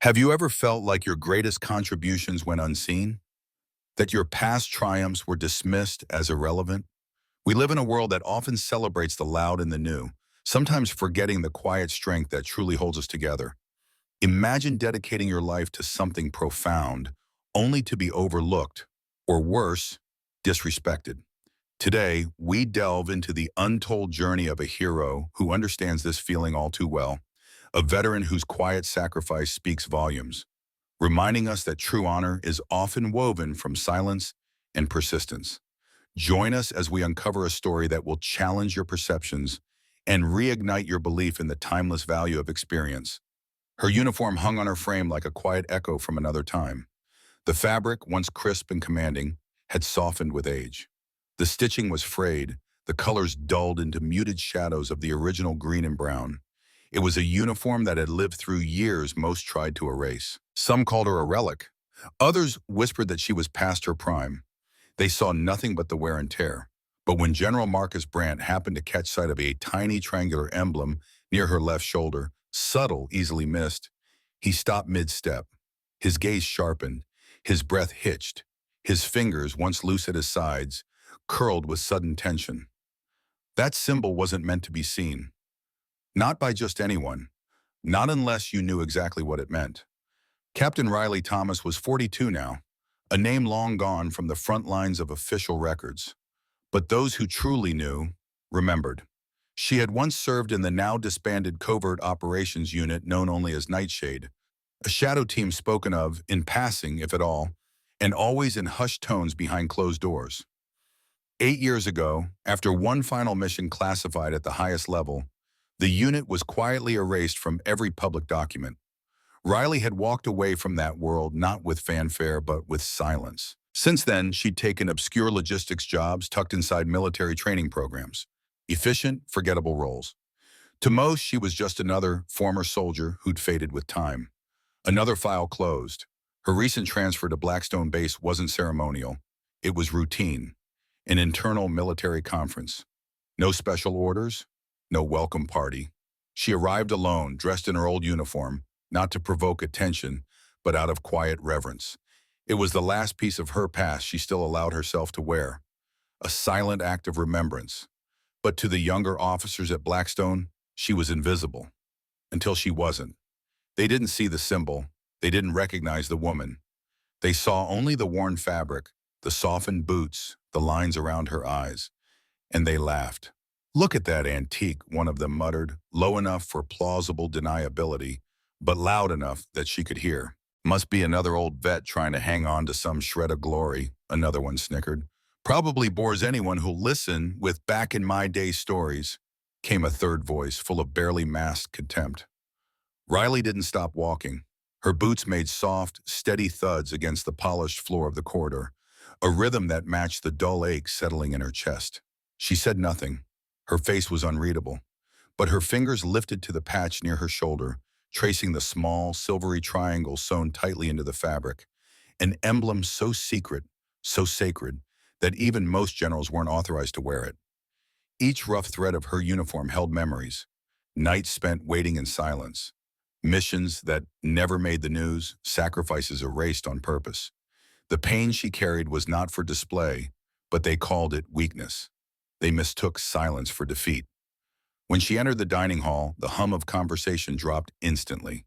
Have you ever felt like your greatest contributions went unseen? That your past triumphs were dismissed as irrelevant? We live in a world that often celebrates the loud and the new, sometimes forgetting the quiet strength that truly holds us together. Imagine dedicating your life to something profound, only to be overlooked, or worse, disrespected. Today, we delve into the untold journey of a hero who understands this feeling all too well, a veteran whose quiet sacrifice speaks volumes, reminding us that true honor is often woven from silence and persistence. Join us as we uncover a story that will challenge your perceptions and reignite your belief in the timeless value of experience. Her uniform hung on her frame like a quiet echo from another time. The fabric, once crisp and commanding, had softened with age. The stitching was frayed, the colors dulled into muted shadows of the original green and brown. It was a uniform that had lived through years most tried to erase. Some called her a relic. Others whispered that she was past her prime. They saw nothing but the wear and tear. But when General Brandt happened to catch sight of a tiny triangular emblem near her left shoulder, subtle, easily missed, he stopped mid-step. His gaze sharpened, his breath hitched, his fingers, once loose at his sides, curled with sudden tension. That symbol wasn't meant to be seen. Not by just anyone. Not unless you knew exactly what it meant. Captain Riley Thomas was 42 now, a name long gone from the front lines of official records. But those who truly knew remembered. She had once served in the now disbanded Covert Operations Unit known only as Nightshade, a shadow team spoken of, in passing if at all, and always in hushed tones behind closed doors. 8 years ago, after one final mission classified at the highest level, the unit was quietly erased from every public document. Riley had walked away from that world not with fanfare but with silence. Since then, she'd taken obscure logistics jobs tucked inside military training programs. Efficient, forgettable roles. To most, she was just another former soldier who'd faded with time. Another file closed. Her recent transfer to Blackstone Base wasn't ceremonial. It was routine. An internal military conference. No special orders, no welcome party. She arrived alone, dressed in her old uniform, not to provoke attention, but out of quiet reverence. It was the last piece of her past she still allowed herself to wear. A silent act of remembrance. But to the younger officers at Blackstone, she was invisible. Until she wasn't. They didn't see the symbol. They didn't recognize the woman. They saw only the worn fabric, the softened boots, the lines around her eyes. And they laughed. "Look at that antique," one of them muttered, low enough for plausible deniability, but loud enough that she could hear. "Must be another old vet trying to hang on to some shred of glory," another one snickered. "Probably bores anyone who'll listen with back in my day stories," came a third voice, full of barely masked contempt. Riley didn't stop walking. Her boots made soft, steady thuds against the polished floor of the corridor, a rhythm that matched the dull ache settling in her chest. She said nothing. Her face was unreadable, but her fingers lifted to the patch near her shoulder, tracing the small, silvery triangle sewn tightly into the fabric, an emblem so secret, so sacred, that even most generals weren't authorized to wear it. Each rough thread of her uniform held memories, nights spent waiting in silence, missions that never made the news, sacrifices erased on purpose. The pain she carried was not for display, but they called it weakness. They mistook silence for defeat. When she entered the dining hall, the hum of conversation dropped instantly.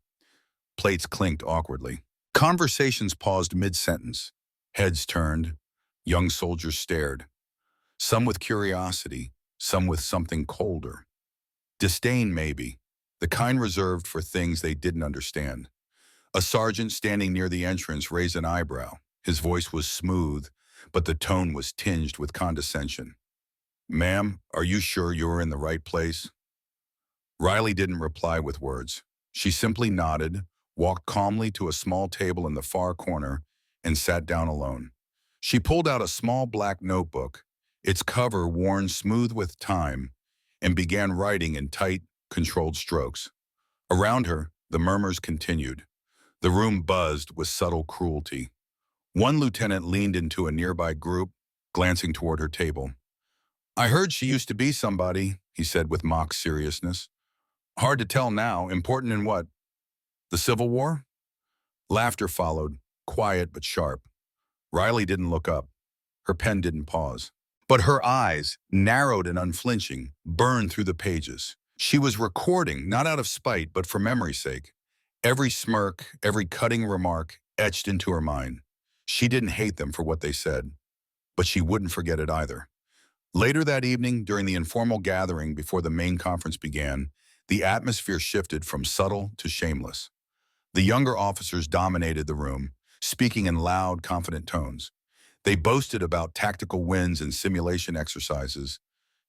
Plates clinked awkwardly. Conversations paused mid-sentence. Heads turned. Young soldiers stared. Some with curiosity, some with something colder. Disdain, maybe, the kind reserved for things they didn't understand. A sergeant standing near the entrance raised an eyebrow. His voice was smooth, but the tone was tinged with condescension. "Ma'am, are you sure you're in the right place?" Riley didn't reply with words. She simply nodded, walked calmly to a small table in the far corner, and sat down alone. She pulled out a small black notebook, its cover worn smooth with time, and began writing in tight, controlled strokes. Around her, the murmurs continued. The room buzzed with subtle cruelty. One lieutenant leaned into a nearby group, glancing toward her table. "I heard she used to be somebody," he said with mock seriousness. "Hard to tell now. Important in what? The Civil War?" Laughter followed, quiet but sharp. Riley didn't look up. Her pen didn't pause. But her eyes, narrowed and unflinching, burned through the pages. She was recording, not out of spite, but for memory's sake. Every smirk, every cutting remark etched into her mind. She didn't hate them for what they said, but she wouldn't forget it either. Later that evening, during the informal gathering before the main conference began, the atmosphere shifted from subtle to shameless. The younger officers dominated the room, speaking in loud, confident tones. They boasted about tactical wins and simulation exercises,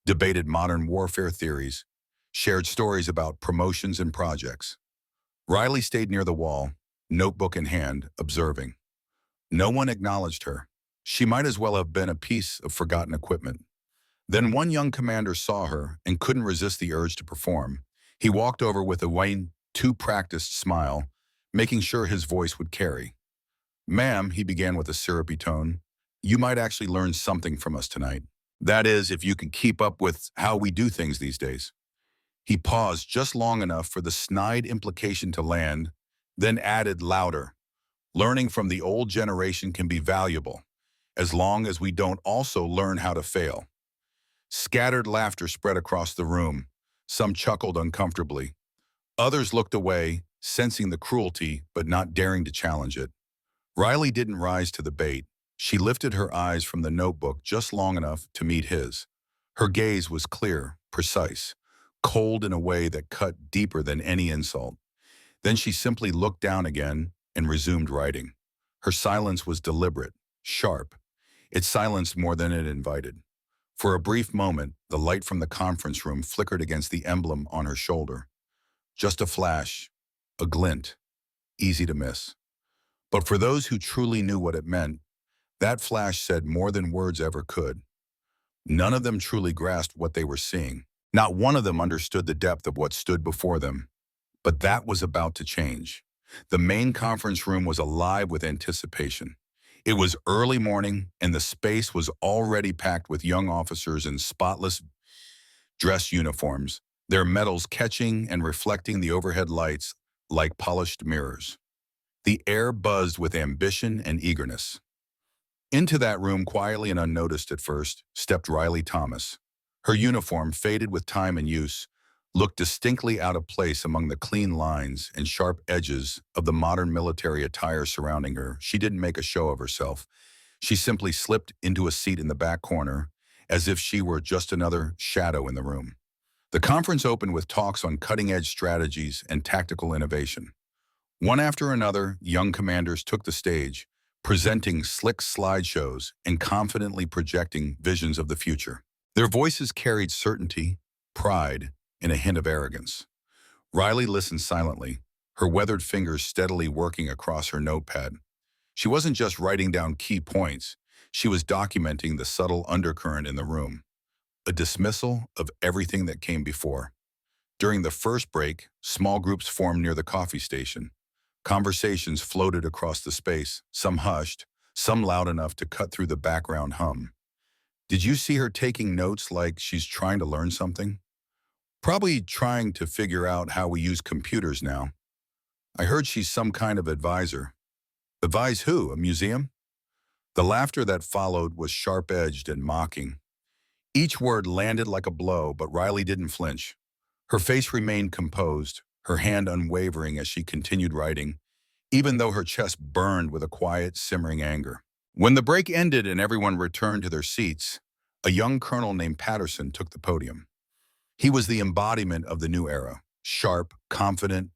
debated modern warfare theories, shared stories about promotions and projects. Riley stayed near the wall, notebook in hand, observing. No one acknowledged her. She might as well have been a piece of forgotten equipment. Then one young commander saw her and couldn't resist the urge to perform. He walked over with a wan, too-practiced smile, making sure his voice would carry. "Ma'am," he began with a syrupy tone, "you might actually learn something from us tonight. That is, if you can keep up with how we do things these days." He paused just long enough for the snide implication to land, then added louder, "Learning from the old generation can be valuable, as long as we don't also learn how to fail." Scattered laughter spread across the room. Some chuckled uncomfortably. Others looked away, sensing the cruelty but not daring to challenge it. Riley didn't rise to the bait. She lifted her eyes from the notebook just long enough to meet his. Her gaze was clear, precise, cold in a way that cut deeper than any insult. Then she simply looked down again and resumed writing. Her silence was deliberate, sharp. It silenced more than it invited. For a brief moment, the light from the conference room flickered against the emblem on her shoulder. Just a flash, a glint, easy to miss. But for those who truly knew what it meant, that flash said more than words ever could. None of them truly grasped what they were seeing. Not one of them understood the depth of what stood before them. But that was about to change. The main conference room was alive with anticipation. It was early morning, and the space was already packed with young officers in spotless dress uniforms, their medals catching and reflecting the overhead lights like polished mirrors. The air buzzed with ambition and eagerness. Into that room, quietly and unnoticed at first, stepped Riley Thomas. Her uniform, faded with time and use, looked distinctly out of place among the clean lines and sharp edges of the modern military attire surrounding her. She didn't make a show of herself. She simply slipped into a seat in the back corner, as if she were just another shadow in the room. The conference opened with talks on cutting-edge strategies and tactical innovation. One after another, young commanders took the stage, presenting slick slideshows and confidently projecting visions of the future. Their voices carried certainty, pride, and a hint of arrogance. Riley listened silently, her weathered fingers steadily working across her notepad. She wasn't just writing down key points, she was documenting the subtle undercurrent in the room, a dismissal of everything that came before. During the first break, small groups formed near the coffee station. Conversations floated across the space, some hushed, some loud enough to cut through the background hum. "Did you see her taking notes like she's trying to learn something? Probably trying to figure out how we use computers now. I heard she's some kind of advisor." "Advise who? A museum?" The laughter that followed was sharp-edged and mocking. Each word landed like a blow, but Riley didn't flinch. Her face remained composed, her hand unwavering as she continued writing, even though her chest burned with a quiet, simmering anger. When the break ended and everyone returned to their seats, a young colonel named Patterson took the podium. He was the embodiment of the new era, sharp, confident,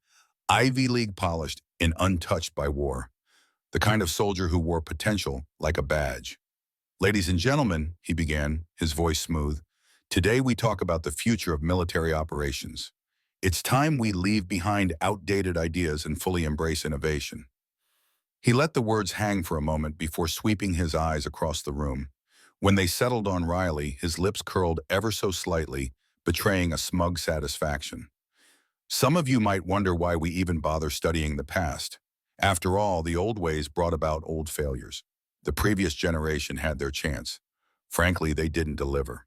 Ivy League polished, and untouched by war. The kind of soldier who wore potential like a badge. "Ladies and gentlemen," he began, his voice smooth, "today we talk about the future of military operations. It's time we leave behind outdated ideas and fully embrace innovation." He let the words hang for a moment before sweeping his eyes across the room. When they settled on Riley, his lips curled ever so slightly, betraying a smug satisfaction. "Some of you might wonder why we even bother studying the past. After all, the old ways brought about old failures. The previous generation had their chance. Frankly, they didn't deliver."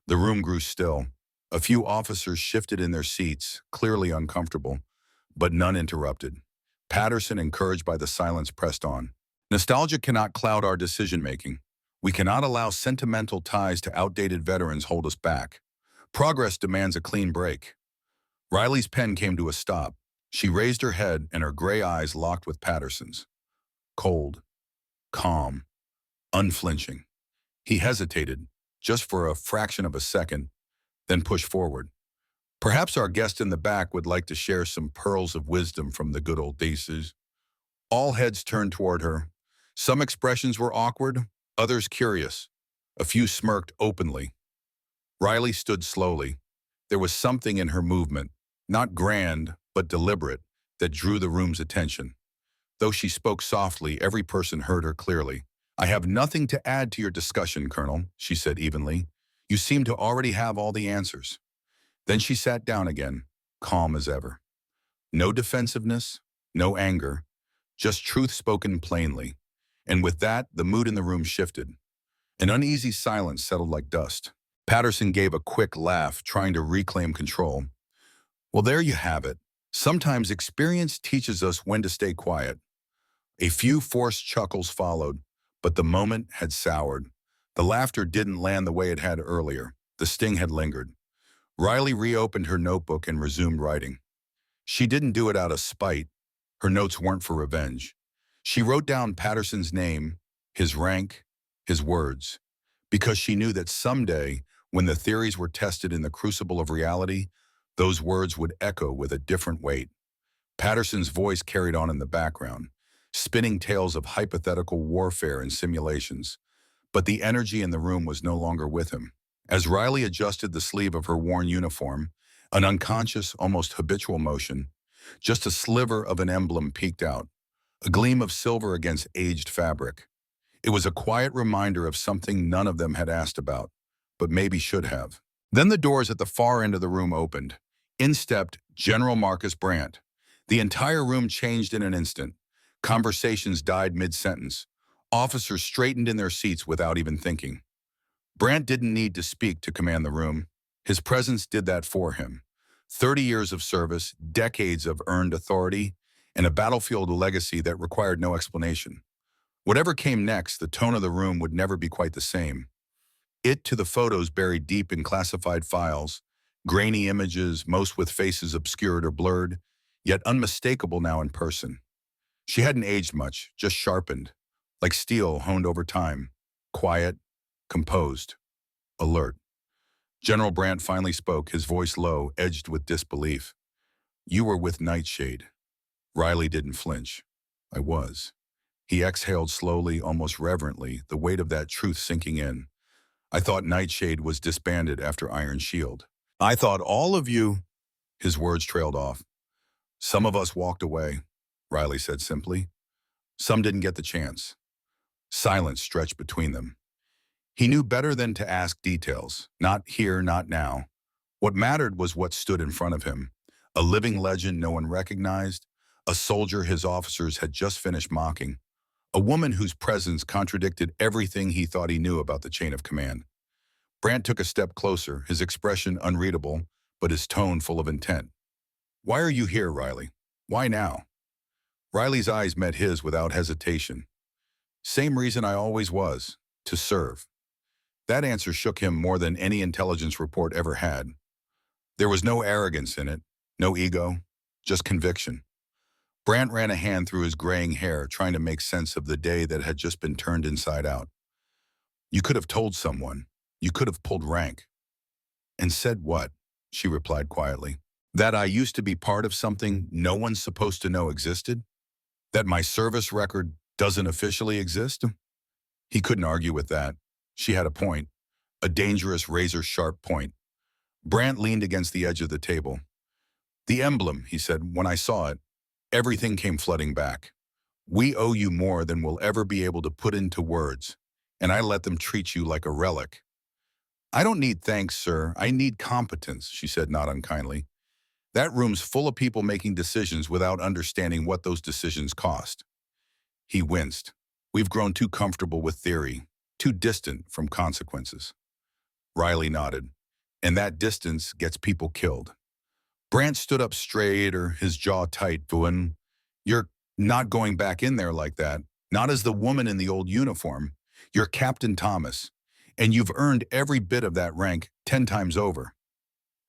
The room grew still. A few officers shifted in their seats, clearly uncomfortable, but none interrupted. Patterson, encouraged by the silence, pressed on. Nostalgia cannot cloud our decision-making. We cannot allow sentimental ties to outdated veterans hold us back. Progress demands a clean break. Riley's pen came to a stop. She raised her head and her gray eyes locked with Patterson's. Cold, calm, unflinching. He hesitated, just for a fraction of a second, then pushed forward. Perhaps our guest in the back would like to share some pearls of wisdom from the good old days. All heads turned toward her. Some expressions were awkward, others curious. A few smirked openly. Riley stood slowly. There was something in her movement, not grand, but deliberate, that drew the room's attention. Though she spoke softly, every person heard her clearly. "I have nothing to add to your discussion, Colonel," she said evenly. "You seem to already have all the answers." Then she sat down again, calm as ever. No defensiveness, no anger, just truth spoken plainly. And with that, the mood in the room shifted. An uneasy silence settled like dust. Patterson gave a quick laugh, trying to reclaim control. "Well, there you have it. Sometimes experience teaches us when to stay quiet." A few forced chuckles followed, but the moment had soured. The laughter didn't land the way it had earlier. The sting had lingered. Riley reopened her notebook and resumed writing. She didn't do it out of spite. Her notes weren't for revenge. She wrote down Patterson's name, his rank, his words, because she knew that someday, when the theories were tested in the crucible of reality, those words would echo with a different weight. Patterson's voice carried on in the background, spinning tales of hypothetical warfare and simulations. But the energy in the room was no longer with him. As Riley adjusted the sleeve of her worn uniform, an unconscious, almost habitual motion, just a sliver of an emblem peeked out, a gleam of silver against aged fabric. It was a quiet reminder of something none of them had asked about, but maybe should have. Then the doors at the far end of the room opened. In stepped General Brandt. The entire room changed in an instant. Conversations died mid-sentence. Officers straightened in their seats without even thinking. Brandt didn't need to speak to command the room. His presence did that for him. 30 years of service, decades of earned authority, and a battlefield legacy that required no explanation. Whatever came next, the tone of the room would never be quite the same. It to the photos buried deep in classified files, grainy images, most with faces obscured or blurred, yet unmistakable now in person. She hadn't aged much, just sharpened, like steel honed over time, quiet, composed, alert. General Brandt finally spoke, his voice low, edged with disbelief. "You were with Nightshade." Riley didn't flinch. "I was." He exhaled slowly, almost reverently, the weight of that truth sinking in. "I thought Nightshade was disbanded after Iron Shield." "I thought all of you—" His words trailed off. "Some of us walked away," Riley said simply. "Some didn't get the chance." Silence stretched between them. He knew better than to ask details. Not here, not now. What mattered was what stood in front of him. A living legend no one recognized, a soldier his officers had just finished mocking, a woman whose presence contradicted everything he thought he knew about the chain of command. Brandt took a step closer, his expression unreadable, but his tone full of intent. "Why are you here, Riley? Why now?" Riley's eyes met his without hesitation. "Same reason I always was, to serve." That answer shook him more than any intelligence report ever had. There was no arrogance in it, no ego, just conviction. Brandt ran a hand through his graying hair, trying to make sense of the day that had just been turned inside out. "You could have told someone. You could have pulled rank." "And said what?" she replied quietly. "That I used to be part of something no one's supposed to know existed? That my service record doesn't officially exist?" He couldn't argue with that. She had a point, a dangerous razor-sharp point. Brandt leaned against the edge of the table. "The emblem," he said, "when I saw it, everything came flooding back. We owe you more than we'll ever be able to put into words, and I let them treat you like a relic." "I don't need thanks, sir. I need competence," she said not unkindly. "That room's full of people making decisions without understanding what those decisions cost." He winced. "We've grown too comfortable with theory, too distant from consequences." Riley nodded. "And that distance gets people killed." Brandt stood up straighter, his jaw tight. "You're Not going back in there like that. Not as the woman in the old uniform. You're Captain Thomas, and you've earned every bit of that rank 10 times over.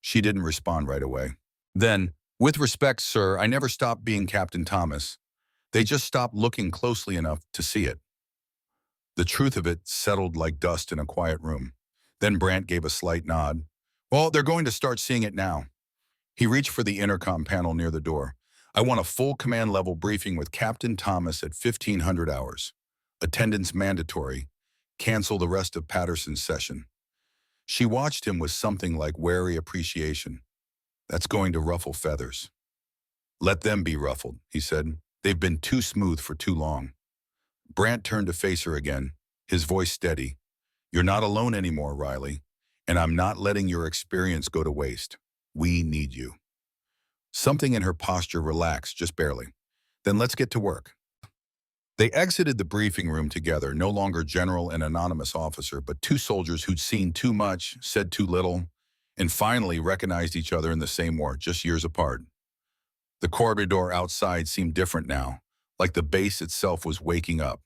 She didn't respond right away. Then, with respect, sir, I never stopped being Captain Thomas. They just stopped looking closely enough to see it. The truth of it settled like dust in a quiet room. Then Brandt gave a slight nod. Well, they're going to start seeing it now. He reached for the intercom panel near the door. I want a full command level briefing with Captain Thomas at 1500 hours. Attendance mandatory. Cancel the rest of Patterson's session. She watched him with something like wary appreciation. That's going to ruffle feathers. Let them be ruffled, he said. They've been too smooth for too long. Brandt turned to face her again, his voice steady. You're not alone anymore, Riley, and I'm not letting your experience go to waste. We need you. Something in her posture relaxed, just barely. Then let's get to work. They exited the briefing room together, no longer general and anonymous officer, but two soldiers who'd seen too much, said too little, and finally recognized each other in the same war, just years apart. The corridor outside seemed different now, like the base itself was waking up,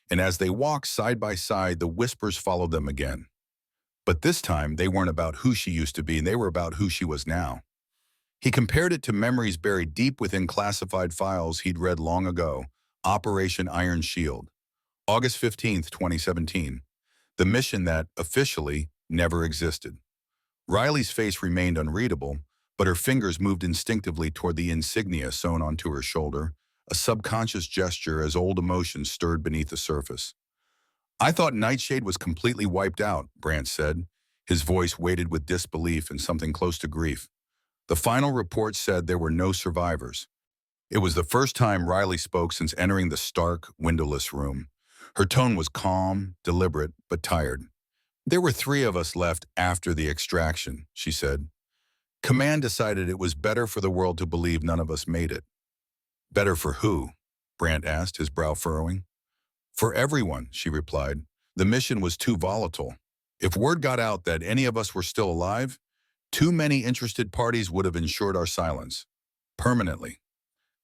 and as they walked side by side, the whispers followed them again. But this time, they weren't about who she used to be, they were about who she was now. He compared it to memories buried deep within classified files he'd read long ago, Operation Iron Shield, August 15th, 2017, the mission that, officially, never existed. Riley's face remained unreadable, but her fingers moved instinctively toward the insignia sewn onto her shoulder, a subconscious gesture as old emotions stirred beneath the surface. I thought Nightshade was completely wiped out, Brandt said, his voice weighted with disbelief and something close to grief. The final report said there were no survivors. It was the first time Riley spoke since entering the stark, windowless room. Her tone was calm, deliberate, but tired. There were 3 of us left after the extraction, she said. Command decided it was better for the world to believe none of us made it. Better for who? Brandt asked, his brow furrowing. For everyone, she replied. The mission was too volatile. If word got out that any of us were still alive, too many interested parties would have ensured our silence. Permanently.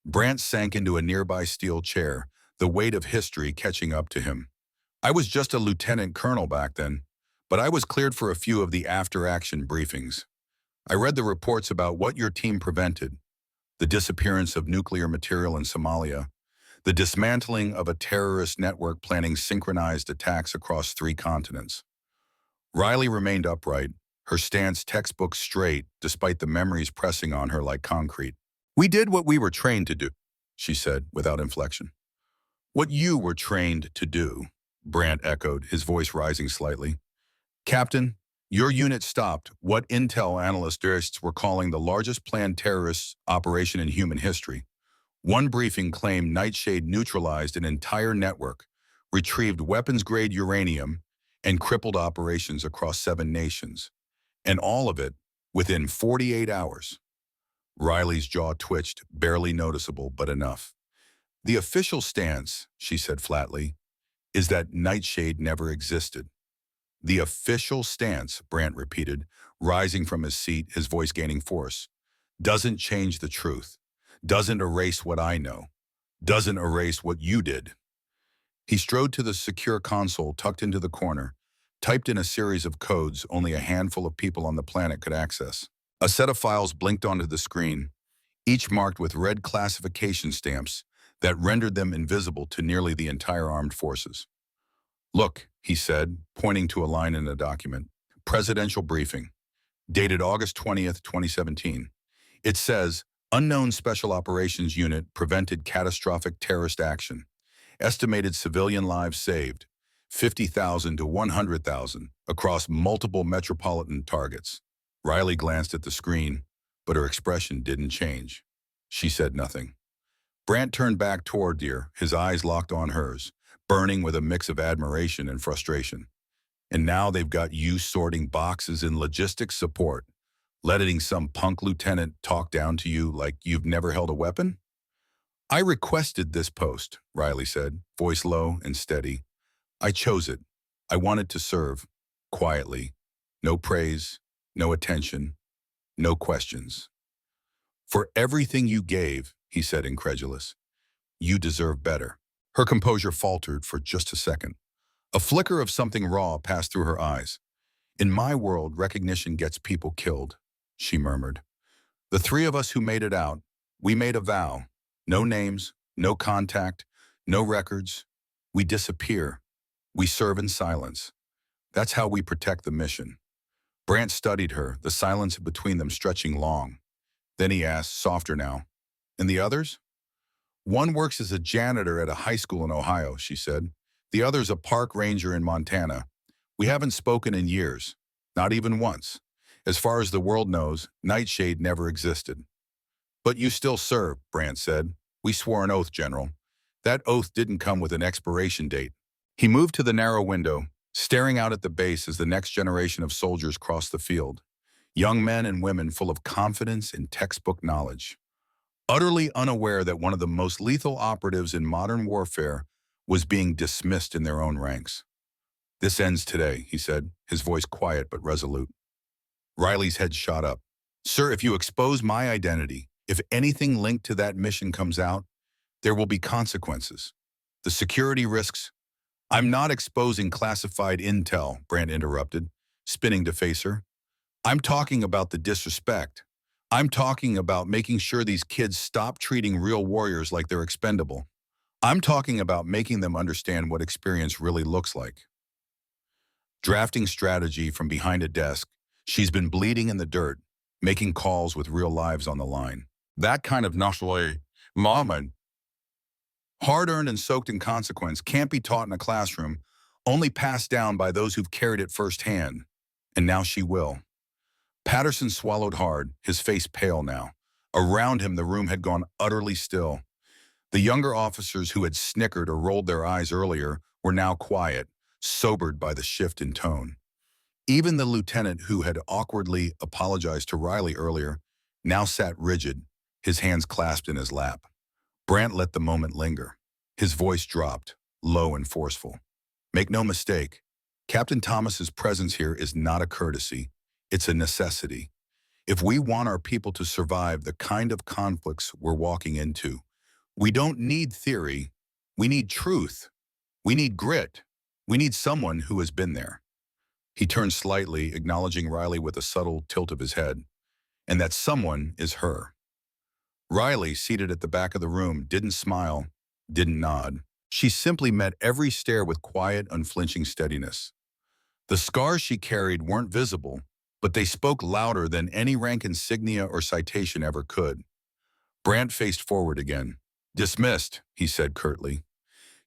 Brandt sank into a nearby steel chair, the weight of history catching up to him. I was just a lieutenant colonel back then, but I was cleared for a few of the after-action briefings. I read the reports about what your team prevented, the disappearance of nuclear material in Somalia, the dismantling of a terrorist network planning synchronized attacks across 3 continents. Riley remained upright, her stance textbook straight despite the memories pressing on her like concrete. We did what we were trained to do, she said without inflection. What you were trained to do, Brandt echoed, his voice rising slightly. Captain, your unit stopped what intel analysts were calling the largest planned terrorist operation in human history. One briefing claimed Nightshade neutralized an entire network, retrieved weapons-grade uranium, and crippled operations across 7 nations. And all of it within 48 hours. Riley's jaw twitched, barely noticeable, but enough. The official stance, she said flatly, is that Nightshade never existed. The official stance, Brandt repeated, rising from his seat, his voice gaining force, doesn't change the truth, doesn't erase what I know, doesn't erase what you did. He strode to the secure console tucked into the corner, typed in a series of codes only a handful of people on the planet could access. A set of files blinked onto the screen, each marked with red classification stamps that rendered them invisible to nearly the entire armed forces. Look, he said, pointing to a line in a document. Presidential briefing, dated August 20th, 2017. It says, Unknown Special Operations Unit prevented catastrophic terrorist action. Estimated civilian lives saved, 50,000 to 100,000 across multiple metropolitan targets. Riley glanced at the screen, but her expression didn't change. She said nothing. Brandt turned back toward her, his eyes locked on hers, burning with a mix of admiration and frustration. And now they've got you sorting boxes in logistics support, letting some punk lieutenant talk down to you like you've never held a weapon? I requested this post, Riley said, voice low and steady. I chose it. I wanted to serve, quietly. No praise, no attention, no questions. For everything you gave, he said incredulous. You deserve better. Her composure faltered for just a second. A flicker of something raw passed through her eyes. In my world, recognition gets people killed, she murmured. The three of us who made it out, we made a vow. No names, no contact, no records. We disappear. We serve in silence. That's how we protect the mission. Brandt studied her, the silence between them stretching long. Then he asked, softer now, and the others? One works as a janitor at a high school in Ohio, she said. The other's a park ranger in Montana. We haven't spoken in years, not even once. As far as the world knows, Nightshade never existed. But you still serve, Brandt said. We swore an oath, General. That oath didn't come with an expiration date. He moved to the narrow window, staring out at the base as the next generation of soldiers crossed the field. Young men and women full of confidence and textbook knowledge. Utterly unaware that one of the most lethal operatives in modern warfare was being dismissed in their own ranks. This ends today, he said, his voice quiet but resolute. Riley's head shot up. Sir, if you expose my identity, if anything linked to that mission comes out, there will be consequences. The security risks. I'm not exposing classified intel, Brandt interrupted, spinning to face her. I'm talking about the disrespect. I'm talking about making sure these kids stop treating real warriors like they're expendable. I'm talking about making them understand what experience really looks like. Drafting strategy from behind a desk, she's been bleeding in the dirt, making calls with real lives on the line. That kind of Nightshade moment, hard-earned and soaked in consequence, can't be taught in a classroom, only passed down by those who've carried it firsthand. And now she will. Patterson swallowed hard, his face pale now. Around him, the room had gone utterly still. The younger officers who had snickered or rolled their eyes earlier were now quiet, sobered by the shift in tone. Even the lieutenant who had awkwardly apologized to Riley earlier now sat rigid, his hands clasped in his lap. Brandt let the moment linger. His voice dropped, low and forceful. Make no mistake, Captain Thomas's presence here is not a courtesy. It's a necessity. If we want our people to survive the kind of conflicts we're walking into, we don't need theory. We need truth. We need grit. We need someone who has been there. He turned slightly, acknowledging Riley with a subtle tilt of his head. And that someone is her. Riley, seated at the back of the room, didn't smile, didn't nod. She simply met every stare with quiet, unflinching steadiness. The scars she carried weren't visible, but they spoke louder than any rank insignia or citation ever could. Brandt faced forward again. Dismissed, he said curtly.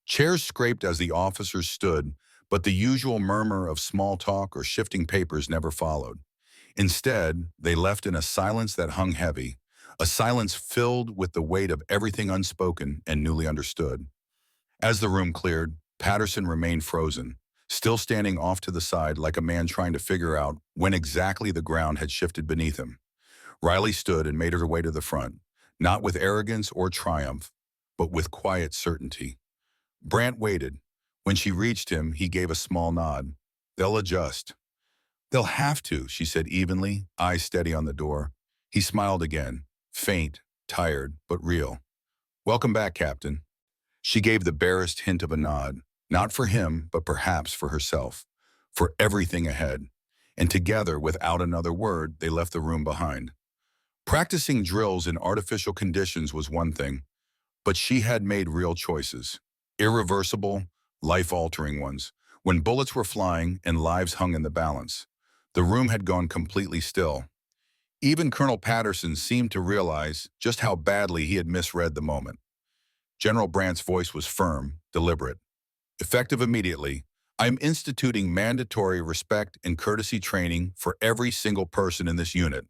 Chairs scraped as the officers stood, but the usual murmur of small talk or shifting papers never followed. Instead, they left in a silence that hung heavy, a silence filled with the weight of everything unspoken and newly understood. As the room cleared, Patterson remained frozen, still standing off to the side like a man trying to figure out when exactly the ground had shifted beneath him. Riley stood and made her way to the front, not with arrogance or triumph, but with quiet certainty. Brandt waited. When she reached him, he gave a small nod. They'll adjust. They'll have to, she said evenly, eyes steady on the door. He smiled again, faint, tired, but real. Welcome back, Captain. She gave the barest hint of a nod, not for him, but perhaps for herself, for everything ahead. And together, without another word, they left the room behind. Practicing drills in artificial conditions was one thing, but she had made real choices. Irreversible, life-altering ones, when bullets were flying and lives hung in the balance. The room had gone completely still. Even Colonel Patterson seemed to realize just how badly he had misread the moment. General Brandt's voice was firm, deliberate. Effective immediately, I am instituting mandatory respect and courtesy training for every single person in this unit.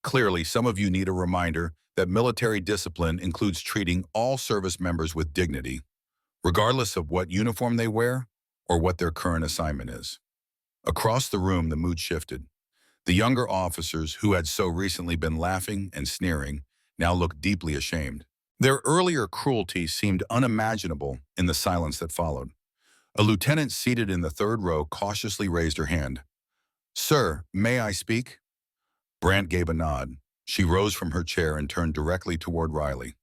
Clearly, some of you need a reminder that military discipline includes treating all service members with dignity, regardless of what uniform they wear or what their current assignment is. Across the room, the mood shifted. The younger officers, who had so recently been laughing and sneering, now looked deeply ashamed. Their earlier cruelty seemed unimaginable in the silence that followed. A lieutenant seated in the third row cautiously raised her hand. Sir, may I speak? Brandt gave a nod. She rose from her chair and turned directly toward Riley.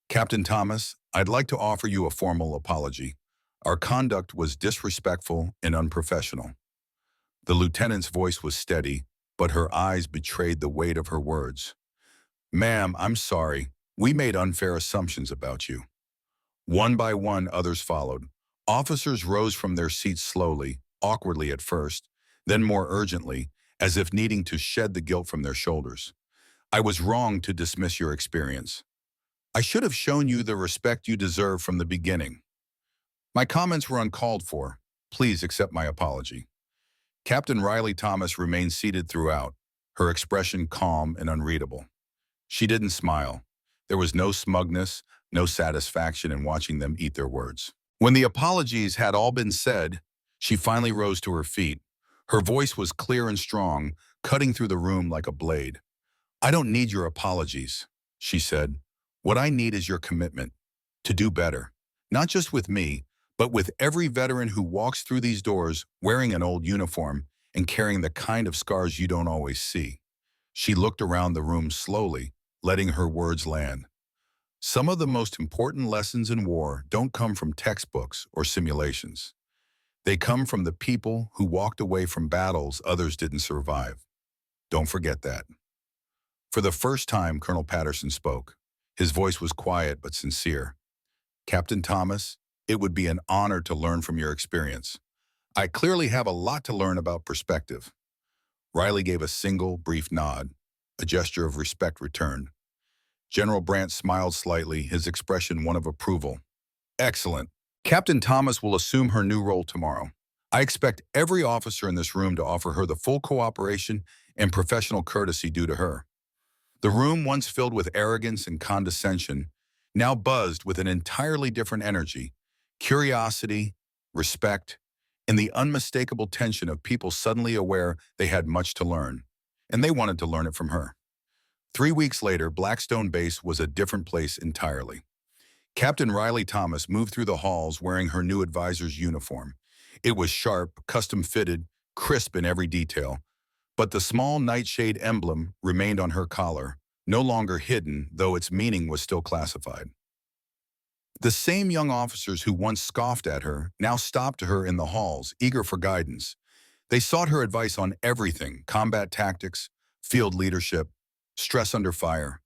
Captain Thomas, I'd like to offer you a formal apology. Our conduct was disrespectful and unprofessional. The lieutenant's voice was steady, but her eyes betrayed the weight of her words. Ma'am, I'm sorry. We made unfair assumptions about you. One by one, others followed. Officers rose from their seats slowly, awkwardly at first, then more urgently, as if needing to shed the guilt from their shoulders. I was wrong to dismiss your experience. I should have shown you the respect you deserve from the beginning. My comments were uncalled for. Please accept my apology. Captain Riley Thomas remained seated throughout, her expression calm and unreadable. She didn't smile. There was no smugness, no satisfaction in watching them eat their words. When the apologies had all been said, she finally rose to her feet. Her voice was clear and strong, cutting through the room like a blade. I don't need your apologies, she said. What I need is your commitment to do better, not just with me, but with every veteran who walks through these doors wearing an old uniform and carrying the kind of scars you don't always see. She looked around the room slowly, letting her words land. Some of the most important lessons in war don't come from textbooks or simulations. They come from the people who walked away from battles others didn't survive. Don't forget that. For the first time, Colonel Patterson spoke. His voice was quiet but sincere. Captain Thomas, it would be an honor to learn from your experience. I clearly have a lot to learn about perspective. Riley gave a single, brief nod. A gesture of respect returned. General Brandt smiled slightly, his expression one of approval. Excellent. Captain Thomas will assume her new role tomorrow. I expect every officer in this room to offer her the full cooperation and professional courtesy due to her. The room, once filled with arrogance and condescension, now buzzed with an entirely different energy, curiosity, respect, and the unmistakable tension of people suddenly aware they had much to learn, and they wanted to learn it from her. 3 weeks later, Blackstone Base was a different place entirely. Captain Riley Thomas moved through the halls wearing her new advisor's uniform. It was sharp, custom-fitted, crisp in every detail, but the small Nightshade emblem remained on her collar, no longer hidden, though its meaning was still classified. The same young officers who once scoffed at her now stopped her in the halls, eager for guidance. They sought her advice on everything: combat tactics, field leadership, stress under fire.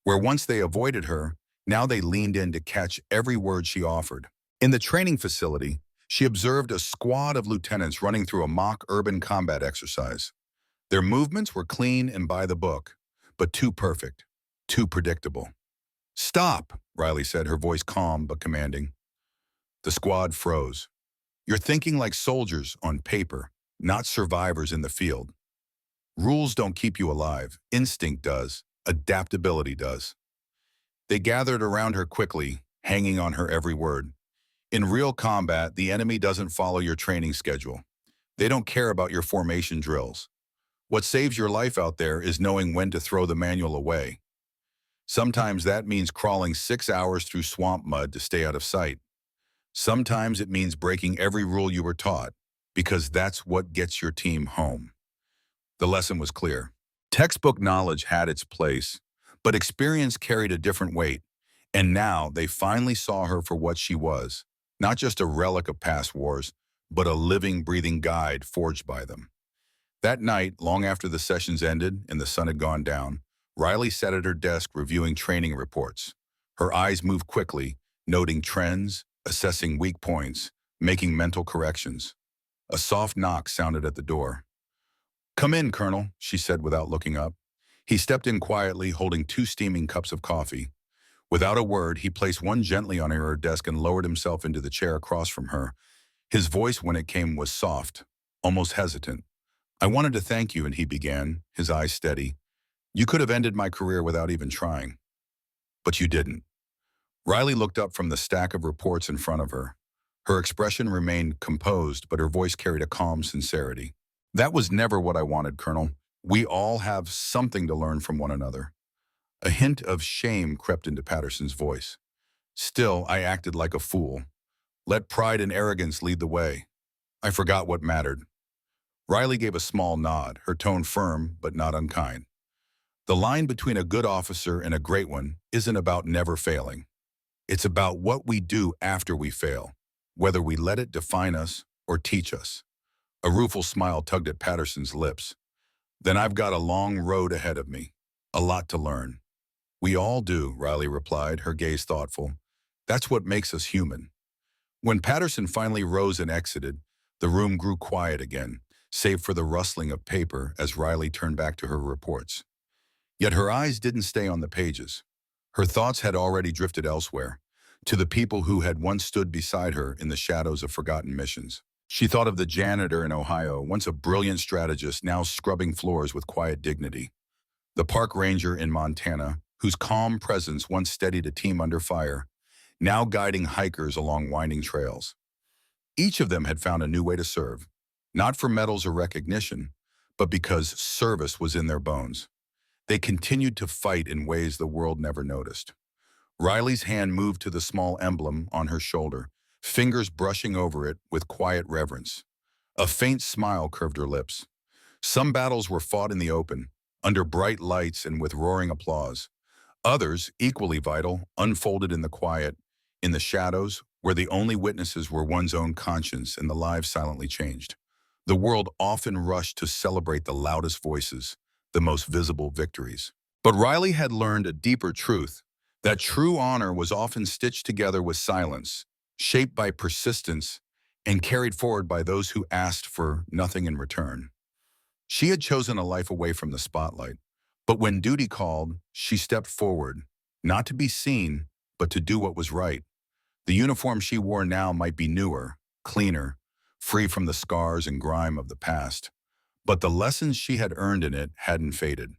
Where once they avoided her, now they leaned in to catch every word she offered. In the training facility, she observed a squad of lieutenants running through a mock urban combat exercise. Their movements were clean and by the book, but too perfect, too predictable. Stop, Riley said, her voice calm but commanding. The squad froze. You're thinking like soldiers on paper, not survivors in the field. Rules don't keep you alive. Instinct does. Adaptability does. They gathered around her quickly, hanging on her every word. In real combat, the enemy doesn't follow your training schedule. They don't care about your formation drills. What saves your life out there is knowing when to throw the manual away. Sometimes that means crawling 6 hours through swamp mud to stay out of sight. Sometimes it means breaking every rule you were taught, because that's what gets your team home. The lesson was clear. Textbook knowledge had its place, but experience carried a different weight, and now they finally saw her for what she was, not just a relic of past wars, but a living, breathing guide forged by them. That night, long after the sessions ended and the sun had gone down, Riley sat at her desk reviewing training reports. Her eyes moved quickly, noting trends, assessing weak points, making mental corrections. A soft knock sounded at the door. "Come in, Colonel," she said without looking up. He stepped in quietly, holding 2 steaming cups of coffee. Without a word, he placed one gently on her desk and lowered himself into the chair across from her. His voice, when it came, was soft, almost hesitant. "I wanted to thank you," and he began, his eyes steady. "You could have ended my career without even trying. But you didn't." Riley looked up from the stack of reports in front of her. Her expression remained composed, but her voice carried a calm sincerity. "That was never what I wanted, Colonel. We all have something to learn from one another." A hint of shame crept into Patterson's voice. "Still, I acted like a fool. Let pride and arrogance lead the way. I forgot what mattered." Riley gave a small nod, her tone firm but not unkind. "The line between a good officer and a great one isn't about never failing. It's about what we do after we fail, whether we let it define us or teach us. A rueful smile tugged at Patterson's lips. Then I've got a long road ahead of me, a lot to learn. We all do, Riley replied, her gaze thoughtful. That's what makes us human. When Patterson finally rose and exited, the room grew quiet again, save for the rustling of paper as Riley turned back to her reports. Yet her eyes didn't stay on the pages. Her thoughts had already drifted elsewhere, to the people who had once stood beside her in the shadows of forgotten missions. She thought of the janitor in Ohio, once a brilliant strategist, now scrubbing floors with quiet dignity. The park ranger in Montana, whose calm presence once steadied a team under fire, now guiding hikers along winding trails. Each of them had found a new way to serve, not for medals or recognition, but because service was in their bones. They continued to fight in ways the world never noticed. Riley's hand moved to the small emblem on her shoulder, fingers brushing over it with quiet reverence. A faint smile curved her lips. Some battles were fought in the open, under bright lights and with roaring applause. Others, equally vital, unfolded in the quiet, in the shadows, where the only witnesses were one's own conscience and the lives silently changed. The world often rushed to celebrate the loudest voices, the most visible victories. But Riley had learned a deeper truth, that true honor was often stitched together with silence, shaped by persistence, and carried forward by those who asked for nothing in return. She had chosen a life away from the spotlight, but when duty called, she stepped forward, not to be seen, but to do what was right. The uniform she wore now might be newer, cleaner, free from the scars and grime of the past, but the lessons she had earned in it hadn't faded.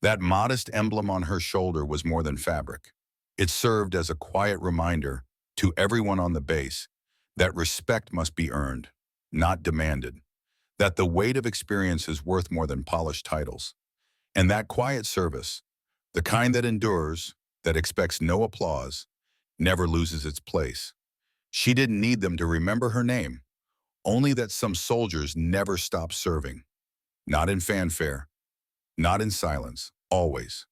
That modest emblem on her shoulder was more than fabric. It served as a quiet reminder to everyone on the base that respect must be earned, not demanded, that the weight of experience is worth more than polished titles. And that quiet service, the kind that endures, that expects no applause, never loses its place. She didn't need them to remember her name, only that some soldiers never stopped serving. Not in fanfare, not in silence, always.